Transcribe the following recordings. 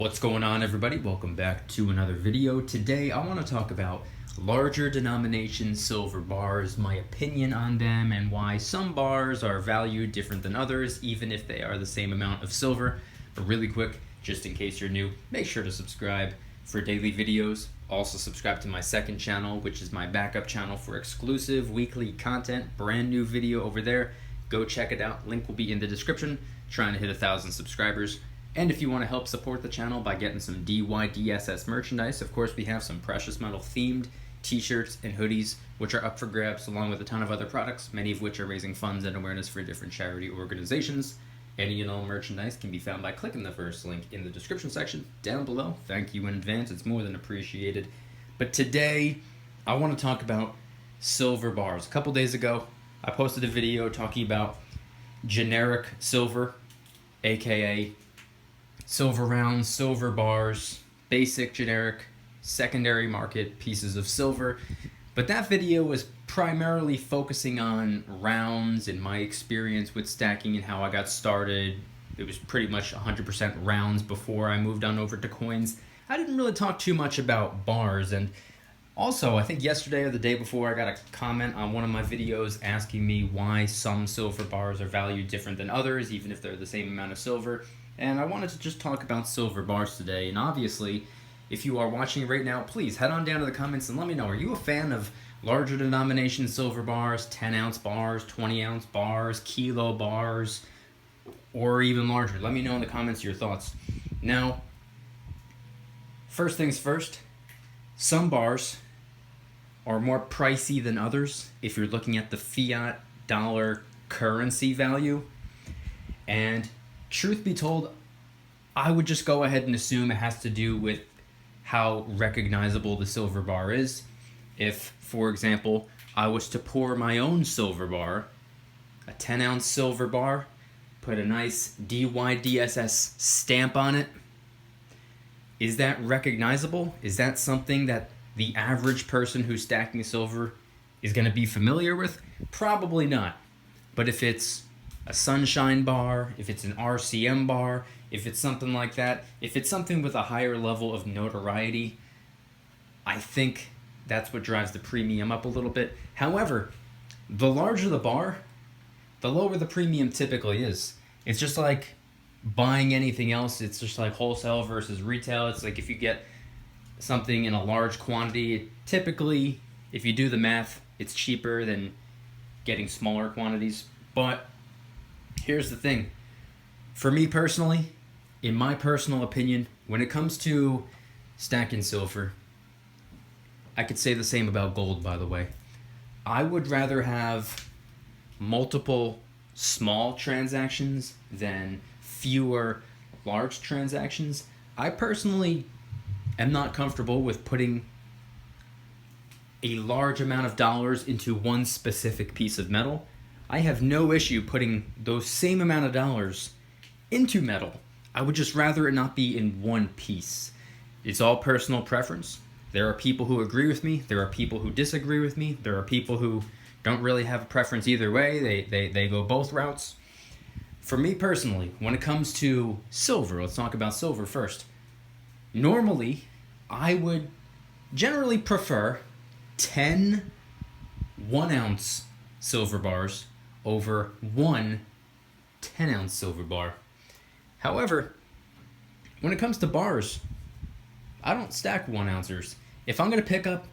What's going on, everybody? Welcome back to another video. Today I want to talk about larger denomination silver bars, my opinion on them, and why some bars are valued different than others, even if they are the same amount of silver. But really quick, just in case you're new, make sure to subscribe for daily videos. Also subscribe to my second channel, which is my backup channel for exclusive weekly content. Brand new video over there. Go check it out. Link will be in the description. Trying to hit 1,000 subscribers. And if you want to help support the channel by getting some DYDSS merchandise, of course we have some precious metal themed t-shirts and hoodies, which are up for grabs, along with a ton of other products, many of which are raising funds and awareness for different charity organizations. Any and all merchandise can be found by clicking the first link in the description section down below. Thank you in advance, it's more than appreciated. But today, I want to talk about silver bars. A couple days ago, I posted a video talking about generic silver, aka silver rounds, silver bars, basic, generic, secondary market pieces of silver. But that video was primarily focusing on rounds and my experience with stacking and how I got started. It was pretty much 100% rounds before I moved on over to coins. I didn't really talk too much about bars. And also, I think yesterday or the day before, I got a comment on one of my videos asking me why some silver bars are valued different than others, even if they're the same amount of silver. And I wanted to just talk about silver bars today. And obviously, if you are watching right now, please head on down to the comments and let me know. Are you a fan of larger denomination silver bars, 10-ounce bars, 20-ounce bars, kilo bars, or even larger? Let me know in the comments your thoughts. Now, first things first, some bars are more pricey than others if you're looking at the fiat dollar currency value. And truth be told, I would just go ahead and assume it has to do with how recognizable the silver bar is. If, for example, I was to pour my own silver bar, a 10-ounce silver bar, put a nice DYDSS stamp on it, is that recognizable? Is that something that the average person who's stacking silver is going to be familiar with? Probably not. But if it's a sunshine bar, if it's an RCM bar, if it's something like that, if it's something with a higher level of notoriety, I think that's what drives the premium up a little bit. However, the larger the bar, the lower the premium typically is. It's just like buying anything else. It's just like wholesale versus retail. It's like if you get something in a large quantity, typically, if you do the math, it's cheaper than getting smaller quantities. But here's the thing. For me personally, in my personal opinion, when it comes to stacking silver, I could say the same about gold, by the way. I would rather have multiple small transactions than fewer large transactions. I personally am not comfortable with putting a large amount of dollars into one specific piece of metal. I have no issue putting those same amount of dollars into metal. I would just rather it not be in one piece. It's all personal preference. There are people who agree with me. There are people who disagree with me. There are people who don't really have a preference either way. They go both routes. For me personally, when it comes to silver, let's talk about silver first. Normally, I would generally prefer 10 1-ounce silver bars over one 10-ounce silver bar. However, when it comes to bars, I don't stack 1-ouncers. If I'm going to pick up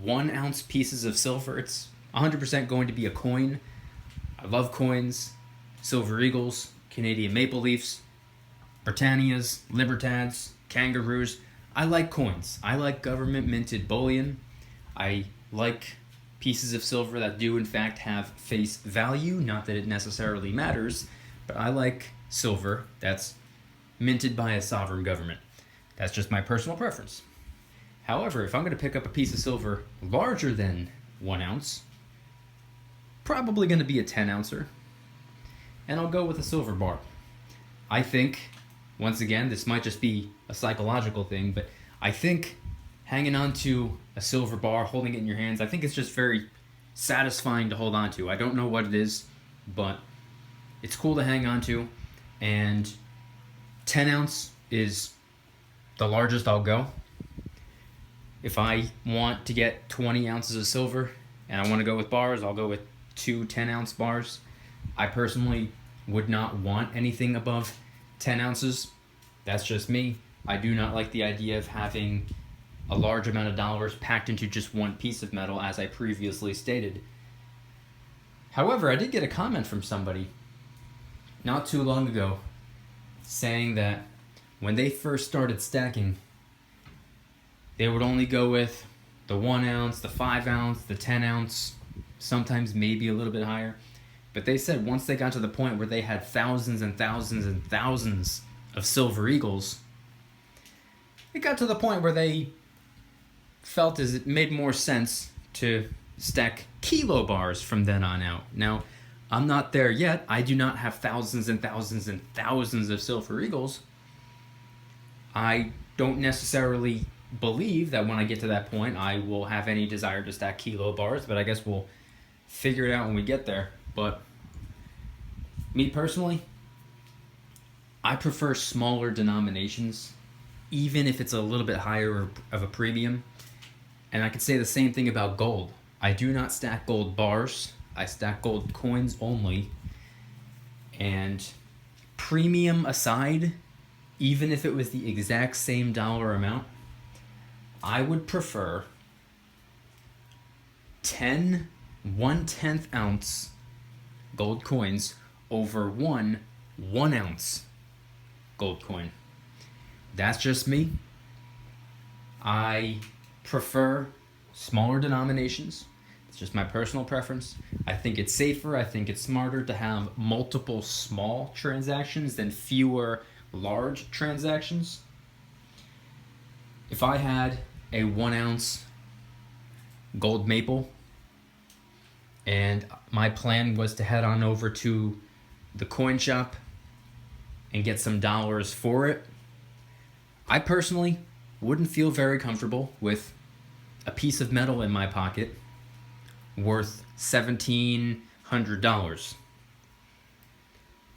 1-ounce pieces of silver, it's 100% going to be a coin. I love coins, Silver Eagles, Canadian Maple Leafs, Britannias, Libertads, Kangaroos. I like coins. I like government minted bullion. I like pieces of silver that do in fact have face value, not that it necessarily matters, but I like silver that's minted by a sovereign government. That's just my personal preference. However, if I'm going to pick up a piece of silver larger than 1 ounce, probably going to be a 10-ouncer, and I'll go with a silver bar. I think, once again, this might just be a psychological thing, but I think hanging on to a silver bar, holding it in your hands, I think it's just very satisfying to hold on to. I don't know what it is, but it's cool to hang on to, and 10 ounce is the largest I'll go. If I want to get 20 ounces of silver and I want to go with bars, I'll go with 2 10-ounce bars. I personally would not want anything above 10 ounces. That's just me. I do not like the idea of having a large amount of dollars packed into just one piece of metal, as I previously stated. However, I did get a comment from somebody not too long ago saying that when they first started stacking, they would only go with the 1 ounce, the 5 ounce, the 10 ounce, sometimes maybe a little bit higher. But they said once they got to the point where they had thousands and thousands and thousands of silver eagles, it got to the point where they felt as it made more sense to stack kilo bars from then on out. Now, I'm not there yet. I do not have thousands and thousands and thousands of silver eagles. I don't necessarily believe that when I get to that point I will have any desire to stack kilo bars, but I guess we'll figure it out when we get there. But me personally, I prefer smaller denominations, even if it's a little bit higher of a premium. And I could say the same thing about gold. I do not stack gold bars. I stack gold coins only. And premium aside, even if it was the exact same dollar amount, I would prefer 10 1/10 ounce gold coins over 1 ounce gold coin. That's just me. I prefer smaller denominations. It's just my personal preference. I think it's safer. I think it's smarter to have multiple small transactions than fewer large transactions. If I had a 1 ounce gold maple and my plan was to head on over to the coin shop and get some dollars for it, I personally wouldn't feel very comfortable with a piece of metal in my pocket worth $1,700.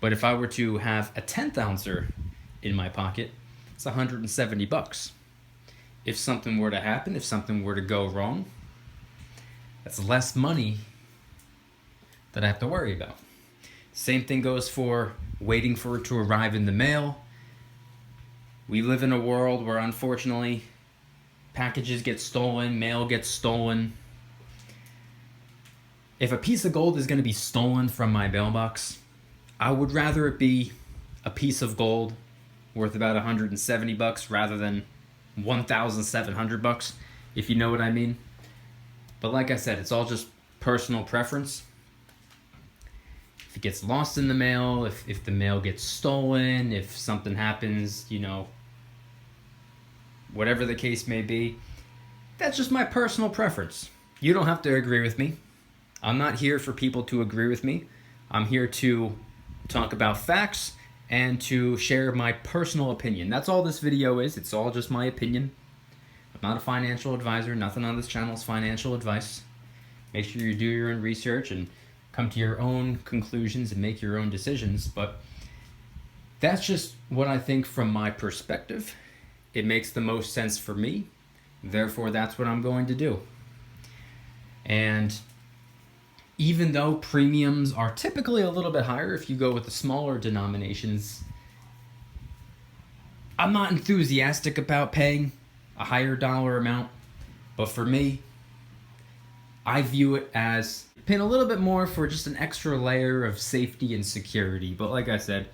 But if I were to have a 10th ouncer in my pocket, it's $170. If something were to happen, if something were to go wrong, that's less money that I have to worry about. Same thing goes for waiting for it to arrive in the mail. We live in a world where, unfortunately, packages get stolen, mail gets stolen. If a piece of gold is going to be stolen from my mailbox, I would rather it be a piece of gold worth about $170 rather than $1,700, if you know what I mean. But like I said, it's all just personal preference. If it gets lost in the mail, if the mail gets stolen, if something happens, whatever the case may be, that's just my personal preference. You don't have to agree with me. I'm not here for people to agree with me. I'm here to talk about facts and to share my personal opinion. That's all this video is. It's all just my opinion. I'm not a financial advisor. Nothing on this channel is financial advice. Make sure you do your own research and come to your own conclusions and make your own decisions. But that's just what I think from my perspective. It makes the most sense for me. Therefore, that's what I'm going to do. And even though premiums are typically a little bit higher if you go with the smaller denominations, I'm not enthusiastic about paying a higher dollar amount. But for me, I view it as paying a little bit more for just an extra layer of safety and security. But like I said,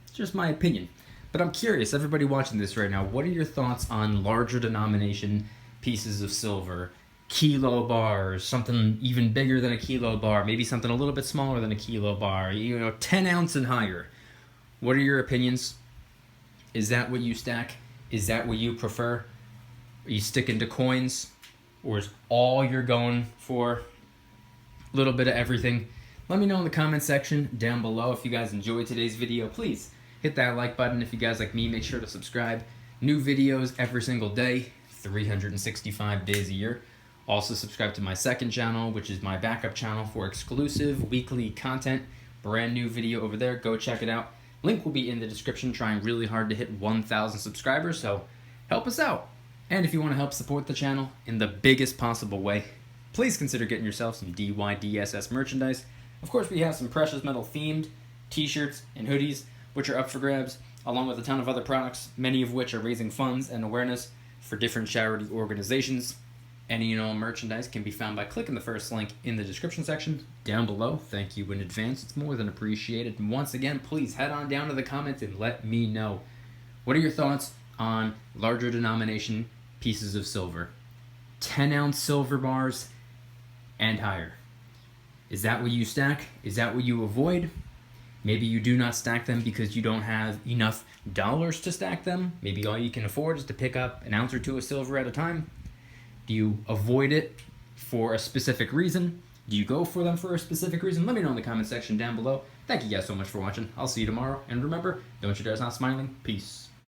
it's just my opinion. But I'm curious, everybody watching this right now, what are your thoughts on larger denomination pieces of silver? Kilo bars, something even bigger than a kilo bar, maybe something a little bit smaller than a kilo bar, 10 ounce and higher. What are your opinions? Is that what you stack? Is that what you prefer? Are you sticking to coins? Or is all you're going for a little bit of everything? Let me know in the comment section down below. If you guys enjoyed today's video, please hit that like button. If you guys like me, make sure to subscribe. New videos every single day, 365 days a year. Also subscribe to my second channel, which is my backup channel for exclusive weekly content. Brand new video over there. Go check it out. Link will be in the description. Trying really hard to hit 1,000 subscribers, so help us out. And if you want to help support the channel in the biggest possible way, please consider getting yourself some DYDSS merchandise. Of course, we have some precious metal themed t-shirts and hoodies, which are up for grabs, along with a ton of other products, many of which are raising funds and awareness for different charity organizations. Any and all merchandise can be found by clicking the first link in the description section down below. Thank you in advance. It's more than appreciated. And once again, please head on down to the comments and let me know. What are your thoughts on larger denomination pieces of silver? 10-ounce silver bars and higher. Is that what you stack? Is that what you avoid? Maybe you do not stack them because you don't have enough dollars to stack them. Maybe all you can afford is to pick up an ounce or two of silver at a time. Do you avoid it for a specific reason? Do you go for them for a specific reason? Let me know in the comment section down below. Thank you guys so much for watching. I'll see you tomorrow. And remember, don't you dare stop smiling. Peace.